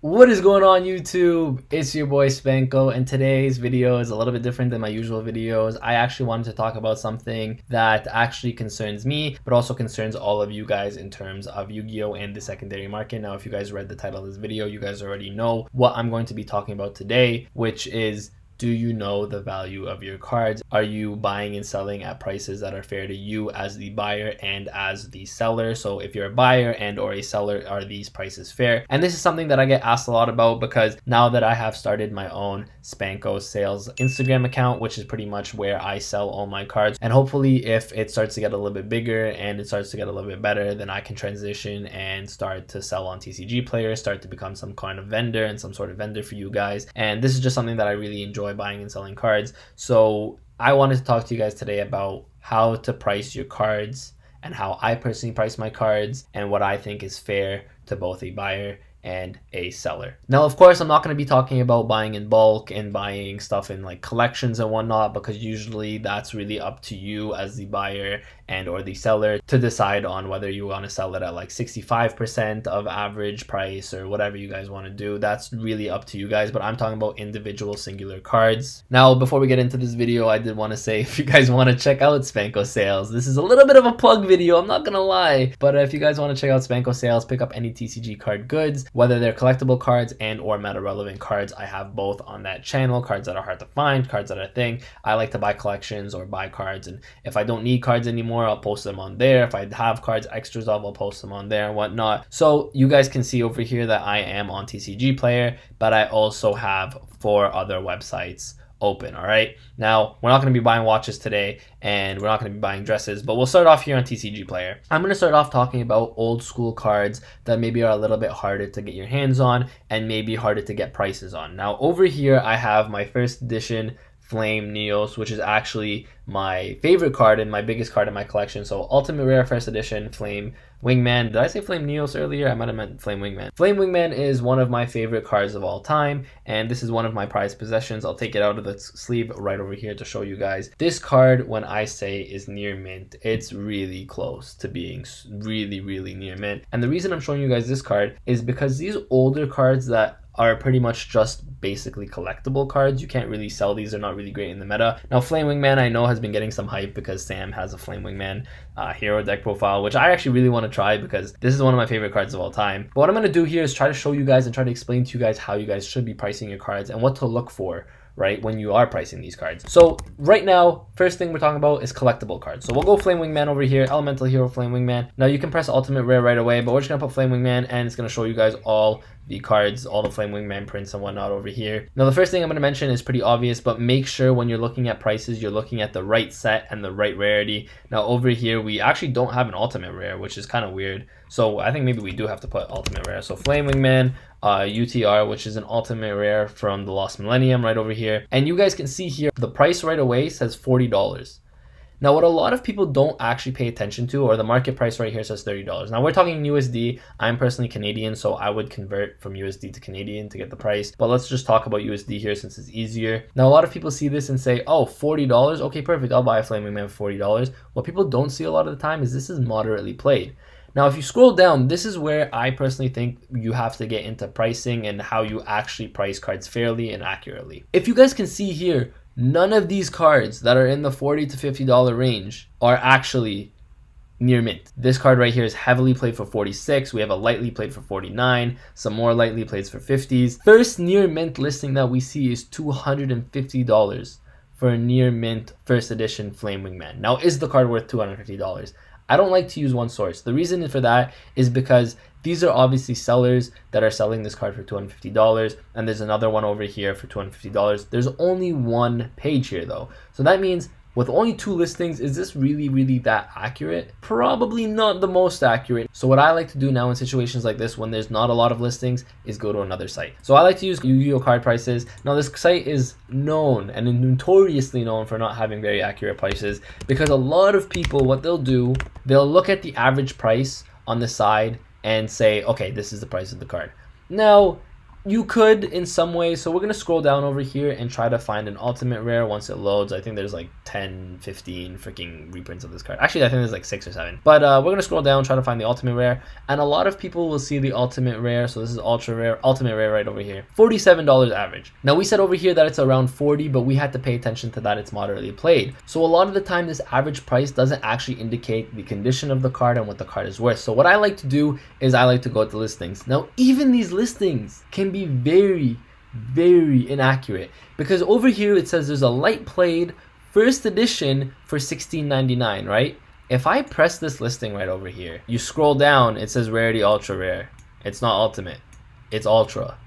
What is going on YouTube? It's your boy Spanko, and today's video is a little bit different than my usual videos. I actually wanted to talk about something that actually concerns me, but also concerns all of you guys in terms of Yu-Gi-Oh! And the secondary market. Now, if you guys read the title of this video, you guys already know what I'm going to be talking about today, which is, do you know the value of your cards? Are you buying and selling at prices that are fair to you as the buyer and as the seller? So if you're a buyer and or a seller, are these prices fair? And this is something that I get asked a lot about because now that I have started my own Spanko sales Instagram account, which is pretty much where I sell all my cards, and hopefully if it starts to get a little bit bigger and it starts to get a little bit better, then I can transition and start to sell on TCG Player, start to become some kind of vendor and some sort of vendor for you guys. And this is just something that I really enjoy, buying and selling cards. So I wanted to talk to you guys today about how to price your cards and how I personally price my cards and what I think is fair to both a buyer and a seller. Now, of course, I'm not going to be talking about buying in bulk and buying stuff in like collections and whatnot, because usually that's really up to you as the buyer and or the seller to decide on whether you want to sell it at like 65% of average price or whatever you guys want to do. That's really up to you guys, but I'm talking about individual singular cards. Now, before we get into this video, I did want to say, if you guys want to check out Spanko sales, this is a little bit of a plug video, I'm not gonna lie, but if you guys want to check out Spanko sales, pick up any TCG card goods, whether they're collectible cards and or meta relevant cards. I have both on that channel. Cards that are hard to find, cards that are a thing. I like to buy collections or buy cards, and if I don't need cards anymore, I'll post them on there. If I have cards extras of, I'll post them on there and whatnot. So you guys can see over here that I am on TCG Player, but I also have 4 other websites open. All right, now we're not going to be buying watches today and we're not going to be buying dresses, but we'll start off here on TCG Player. I'm going to start off talking about old school cards that maybe are a little bit harder to get your hands on and maybe harder to get prices on. Now over here I have my first edition Flame Neos, which is actually my favorite card and my biggest card in my collection. So Ultimate Rare First Edition Flame Wingman. Did I say Flame Neos earlier? I might have meant Flame Wingman. Flame Wingman is one of my favorite cards of all time, and this is one of my prized possessions. I'll take it out of the sleeve right over here to show you guys. This card, when I say is near mint, it's really close to being really near mint. And the reason I'm showing you guys this card is because these older cards that are pretty much just basically collectible cards, you can't really sell these. They're not really great in the meta. Now Flame Wingman I know has been getting some hype because Sam has a Flame Wingman hero deck profile, which I actually really want to try because this is one of my favorite cards of all time. But what I'm going to do here is try to show you guys and try to explain to you guys how you guys should be pricing your cards and what to look for, right, when you are pricing these cards. So right now, first thing we're talking about is collectible cards. So we'll go Flame Wingman over here, Elemental Hero Flame Wingman. Now you can press Ultimate Rare right away, but we're just gonna put Flame Wingman and it's gonna show you guys all the cards, all the Flame Wingman prints and whatnot over here. Now the first thing I'm gonna mention is pretty obvious, but make sure when you're looking at prices, you're looking at the right set and the right rarity. Now over here, we actually don't have an Ultimate Rare, which is kind of weird. So I think maybe we do have to put Ultimate Rare. So Flame Wingman, UTR, which is an Ultimate Rare from the Lost Millennium right over here. And you guys can see here, the price right away says $40. Now, what a lot of people don't actually pay attention to, or the market price right here says $30. Now, we're talking USD. I'm personally Canadian, so I would convert from USD to Canadian to get the price. But let's just talk about USD here since it's easier. Now, a lot of people see this and say, oh, $40. Okay, perfect. I'll buy a Flame Wingman for $40. What people don't see a lot of the time is this is moderately played. Now, if you scroll down, this is where I personally think you have to get into pricing and how you actually price cards fairly and accurately. If you guys can see here, none of these cards that are in the $40 to $50 range are actually near mint. This card right here is heavily played for 46. We have a lightly played for 49, some more lightly plays for 50s. First near mint listing that we see is $250 for a near mint first edition Flame Wingman. Now, is the card worth $250? I don't like to use one source. The reason for that is because these are obviously sellers that are selling this card for $250, and there's another one over here for $250. There's only one page here though. So that means with only 2 listings, is this really that accurate? Probably not the most accurate. So what I like to do now in situations like this, when there's not a lot of listings, is go to another site. So I like to use Yu-Gi-Oh! Card Prices. Now this site is known and notoriously known for not having very accurate prices, because a lot of people, what they'll do, they'll look at the average price on the side and say, okay, this is the price of the card. Now, You could in some ways. So we're going to scroll down over here and try to find an ultimate rare once it loads. I think there's like 10, 15 freaking reprints of this card. Actually, I think there's like 6 or 7. But we're going to scroll down, try to find the ultimate rare. And a lot of people will see the ultimate rare. So this is ultra rare, ultimate rare right over here. $47 average. Now we said over here that it's around 40, but we had to pay attention to that. It's moderately played. So a lot of the time, this average price doesn't actually indicate the condition of the card and what the card is worth. So what I like to do is I like to go to listings. Now, even these listings can be very inaccurate, because over here it says there's a light played first edition for $16.99, right? If I press this listing right over here, you scroll down, it says rarity ultra rare. It's not ultimate, it's ultra.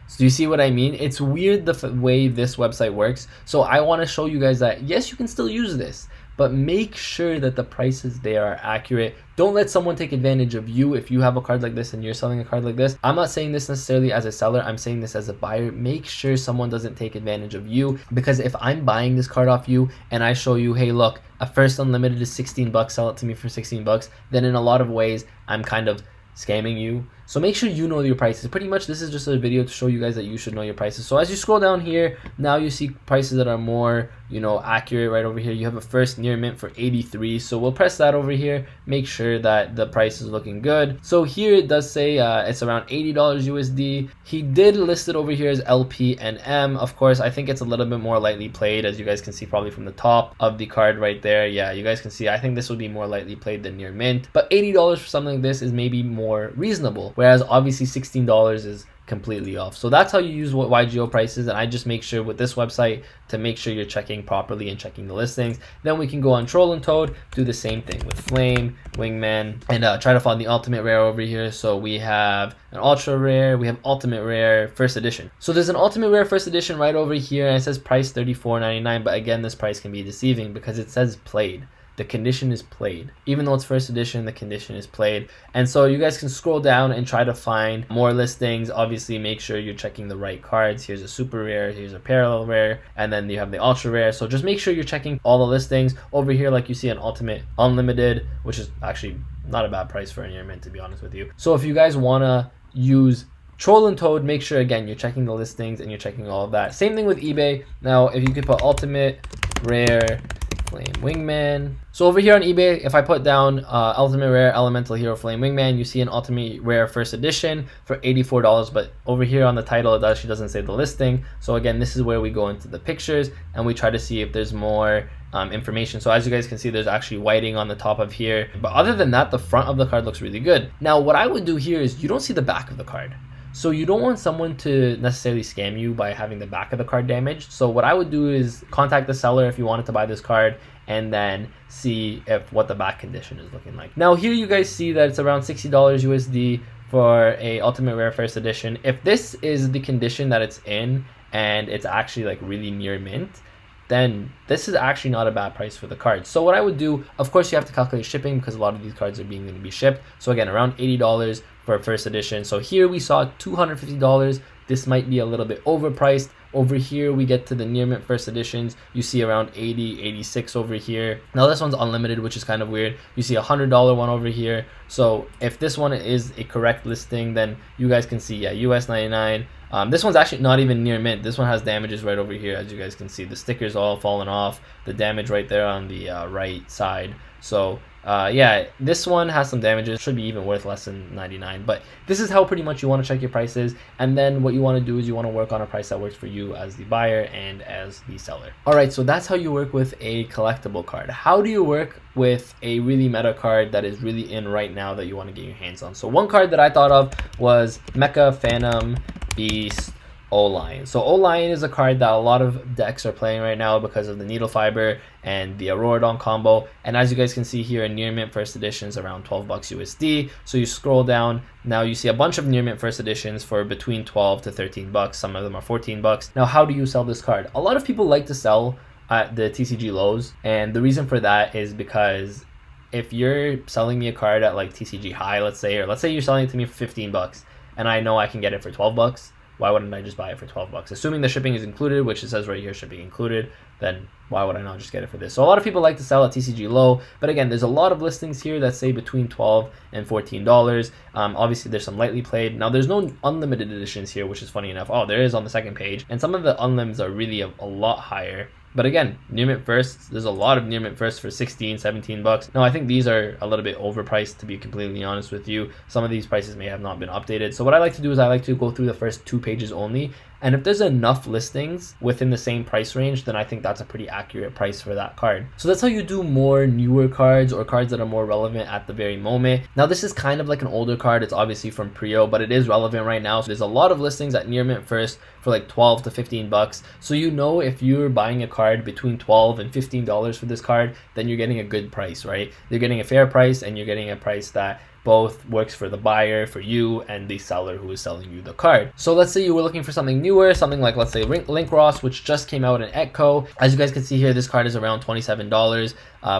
So do you see what I mean? It's weird the way this website works. So I want to show you guys that yes, you can still use this, but make sure that the prices there are accurate. Don't let someone take advantage of you if you have a card like this and you're selling a card like this. I'm not saying this necessarily as a seller, I'm saying this as a buyer. Make sure someone doesn't take advantage of you, because if I'm buying this card off you and I show you, hey look, a first unlimited is 16 bucks, sell it to me for 16 bucks, then in a lot of ways I'm kind of scamming you. So make sure you know your prices. Pretty much this is just a video to show you guys that you should know your prices. So as you scroll down here, now you see prices that are more, you know, accurate right over here. You have a first near mint for 83. So we'll press that over here, make sure that the price is looking good. So here it does say it's around $80 USD. He did list it over here as LP and M. Of course, I think it's a little bit more lightly played, as you guys can see probably from the top of the card right there. Yeah, you guys can see, I think this would be more lightly played than near mint, but $80 for something like this is maybe more reasonable, whereas obviously $16 is completely off. So that's how you use what YGO prices, and I just make sure with this website to make sure you're checking properly and checking the listings. Then we can go on Troll and Toad, do the same thing with Flame, Wingman, and try to find the ultimate rare over here. So we have an ultra rare, we have ultimate rare first edition. So there's an ultimate rare first edition right over here, and it says price $34.99, but again, this price can be deceiving because it says played. The condition is played. Even though it's first edition, the condition is played. And so you guys can scroll down and try to find more listings. Obviously, make sure you're checking the right cards. Here's a super rare, here's a parallel rare, and then you have the ultra rare. So just make sure you're checking all the listings. Over here, like you see an ultimate unlimited, which is actually not a bad price for a near mint, to be honest with you. So if you guys want to use Troll and Toad, make sure again you're checking the listings and you're checking all of that. Same thing with eBay. Now, if you could put ultimate rare Flame Wingman. So over here on eBay, if I put down ultimate rare elemental hero Flame Wingman, you see an ultimate rare first edition for $84, but over here on the title it actually doesn't say the listing. So again, this is where we go into the pictures and we try to see if there's more information. So as you guys can see, there's actually whiting on the top of here, but other than that, the front of the card looks really good. Now what I would do here is you don't see the back of the card. So you don't want someone to necessarily scam you by having the back of the card damaged. So what I would do is contact the seller if you wanted to buy this card and then see if what the back condition is looking like. Now here you guys see that it's around $60 USD for a ultimate rare first edition. If this is the condition that it's in and it's actually like really near mint, then this is actually not a bad price for the card. So what I would do, of course you have to calculate shipping because a lot of these cards are going to be shipped. So again, around $80 for a first edition. So here we saw $250. This might be a little bit overpriced. Over here we get to the near mint first editions. You see around 80, 86 over here. Now this one's unlimited, which is kind of weird. You see a $100 one over here. So if this one is a correct listing, then you guys can see, yeah, US 99. This one's actually not even near mint. This one has damages right over here. As you guys can see, the stickers all fallen off, the damage right there on the right side. So yeah, this one has some damages, should be even worth less than 99, but this is how pretty much you want to check your prices. And then what you want to do is you want to work on a price that works for you as the buyer and as the seller. All right, so that's how you work with a collectible card. How do you work with a really meta card that is really in right now that you want to get your hands on? So one card that I thought of was Mecha Phantom Beast O-Lion. So O-Lion is a card that a lot of decks are playing right now because of the Needle Fiber and the Auroradon combo. And as you guys can see here, in near mint first editions around 12 bucks USD. So you scroll down, now you see a bunch of near mint first editions for between 12 to 13 bucks. Some of them are 14 bucks. Now, how do you sell this card? A lot of people like to sell at the TCG lows, and the reason for that is because if you're selling me a card at like TCG high, let's say, or let's say you're selling it to me for 15 bucks and I know I can get it for 12 bucks, why wouldn't I just buy it for 12 bucks? Assuming the shipping is included, which it says right here, shipping included, then why would I not just get it for this? So a lot of people like to sell at TCG low, but again, there's a lot of listings here that say between $12 and $14. Obviously, there's some lightly played. Now, there's no unlimited editions here, which is funny enough. Oh, there is on the second page, and some of the unlims are really a lot higher. But again, near mint firsts, there's a lot of near mint firsts for 16, 17 bucks. Now, I think these are a little bit overpriced, to be completely honest with you. Some of these prices may have not been updated. So what I like to do is I like to go through the first 2 pages only. And if there's enough listings within the same price range, then I think that's a pretty accurate price for that card. So that's how you do more newer cards or cards that are more relevant at the very moment. Now, this is kind of like an older card. It's obviously from Prio, but it is relevant right now. So there's a lot of listings at near mint first for like 12 to 15 bucks. So you know, if you're buying a card between $12 and $15 for this card, then you're getting a good price, right? You're getting a fair price, and you're getting a price that both works for the buyer, for you, and the seller who is selling you the card. So let's say you were looking for something newer, something like, let's say, Link Ross, which just came out in Echo. As you guys can see here, this card is around $27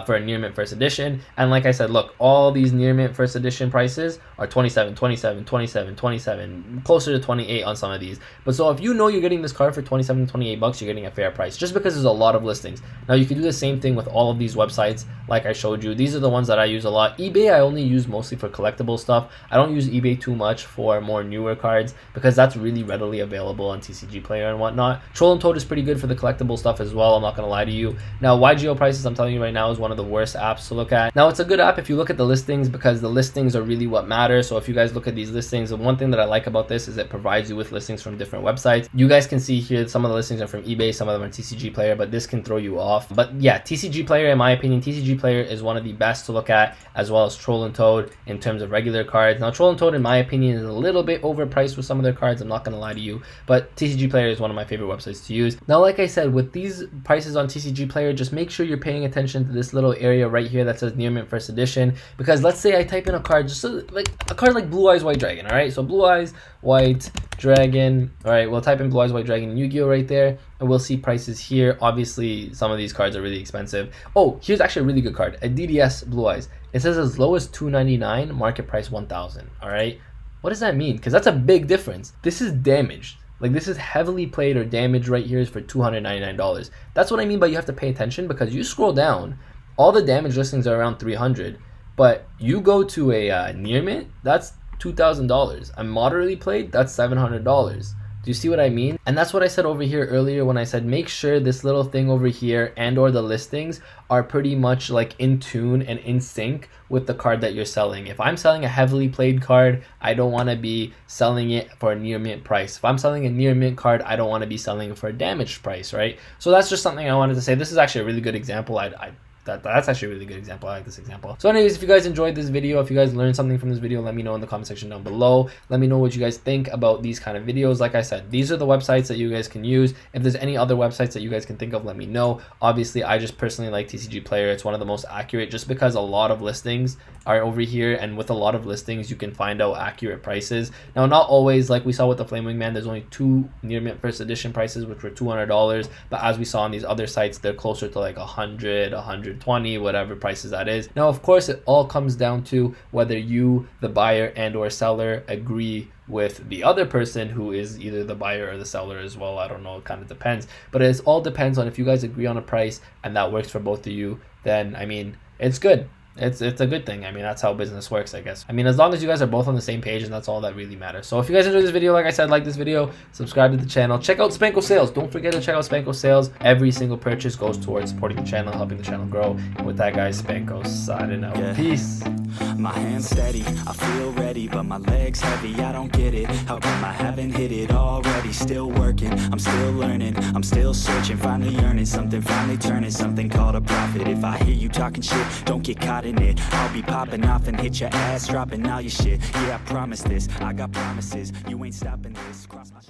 for a near mint first edition. And like I said, look, all these near mint first edition prices are 27, 27, 27, 27, closer to 28 on some of these. But so if you know you're getting this card for 27 to 28 bucks, you're getting a fair price, just because there's a lot of listings. Now, you can do the same thing with all of these websites, like I showed you. These are the ones that I use a lot. eBay, I only use mostly for collectible stuff. I don't use eBay too much for more newer cards, because that's really readily available on TCG Player and whatnot. Troll and Toad is pretty good for the collectible stuff as well, I'm not gonna lie to you. Now, YGO Prices, I'm telling you right now, is one of the worst apps to look at. Now, it's a good app if you look at the listings, because the listings are really what matter. So if you guys look at these listings, the one thing that I like about this is it provides you with listings from different websites. You guys can see here some of the listings are from eBay, some of them are TCG Player, but this can throw you off. But yeah, TCG Player, in my opinion, TCG Player is one of the best to look at, as well as Troll and Toad in terms of regular cards. Now, Troll and Toad, in my opinion, is a little bit overpriced with some of their cards, I'm not gonna lie to you, but TCG Player is one of my favorite websites to use. Now, like I said, with these prices on TCG Player, just make sure you're paying attention to this little area right here that says near mint first edition, because let's say I type in a card, just like a card like Blue Eyes White Dragon. All right, so Blue Eyes White Dragon. All right, we'll type in Blue Eyes White Dragon and Yu-Gi-Oh right there, and we'll see prices here. Obviously, some of these cards are really expensive. Oh, here's actually a really good card, a DDS Blue Eyes. It says as low as $299, market price $1,000. All right, what does that mean? Because that's a big difference. This is damaged. Like, this is heavily played or damaged right here is for $299. That's what I mean by you have to pay attention, because you scroll down, all the damage listings are around $300, but you go to a near mint, that's $2,000. A moderately played, that's $700. Do you see what I mean? And that's what I said over here earlier when I said make sure this little thing over here and or the listings are pretty much like in tune and in sync with the card that you're selling. If I'm selling a heavily played card, I don't want to be selling it for a near mint price. If I'm selling a near mint card, I don't want to be selling it for a damaged price, right? So that's just something I wanted to say. This is actually a really good example. That's actually a really good example. I like this example. So anyways, if you guys enjoyed this video, if you guys learned something from this video, let me know in the comment section down below. Let me know what you guys think about these kind of videos. Like I said, these are the websites that you guys can use. If there's any other websites that you guys can think of, let me know. Obviously, I just personally like TCG Player. It's one of the most accurate, just because a lot of listings are over here, and with a lot of listings, you can find out accurate prices. Now, not always, like we saw with the Flame Wing Man, there's only 2 near mint first edition prices, which were $200. But as we saw on these other sites, they're closer to like 100, 120, whatever prices that is. Now, of course, it all comes down to whether you, the buyer and or seller, agree with the other person who is either the buyer or the seller as well. I don't know, it kind of depends, but it all depends on if you guys agree on a price and that works for both of you, then I mean, it's good. It's a good thing. I mean, that's how business works, I guess. I mean, as long as you guys are both on the same page, and that's all that really matters. So if you guys enjoyed this video, like I said, like this video, subscribe to the channel, check out Spanko sales. Don't forget to check out Spanko sales. Every single purchase goes towards supporting the channel, helping the channel grow. And with that, guys, Spanko signing out. Yeah. Peace. My hands steady, I feel ready, but my legs heavy, I don't get it. How come I haven't hit it already? Still working, I'm still learning, I'm still searching, finally earning something, finally turning something called a profit. If I hear you talking shit, don't get caught in it. I'll be popping off and hit your ass, dropping all your shit. Yeah, I promise this, I got promises, you ain't stopping this. Cross my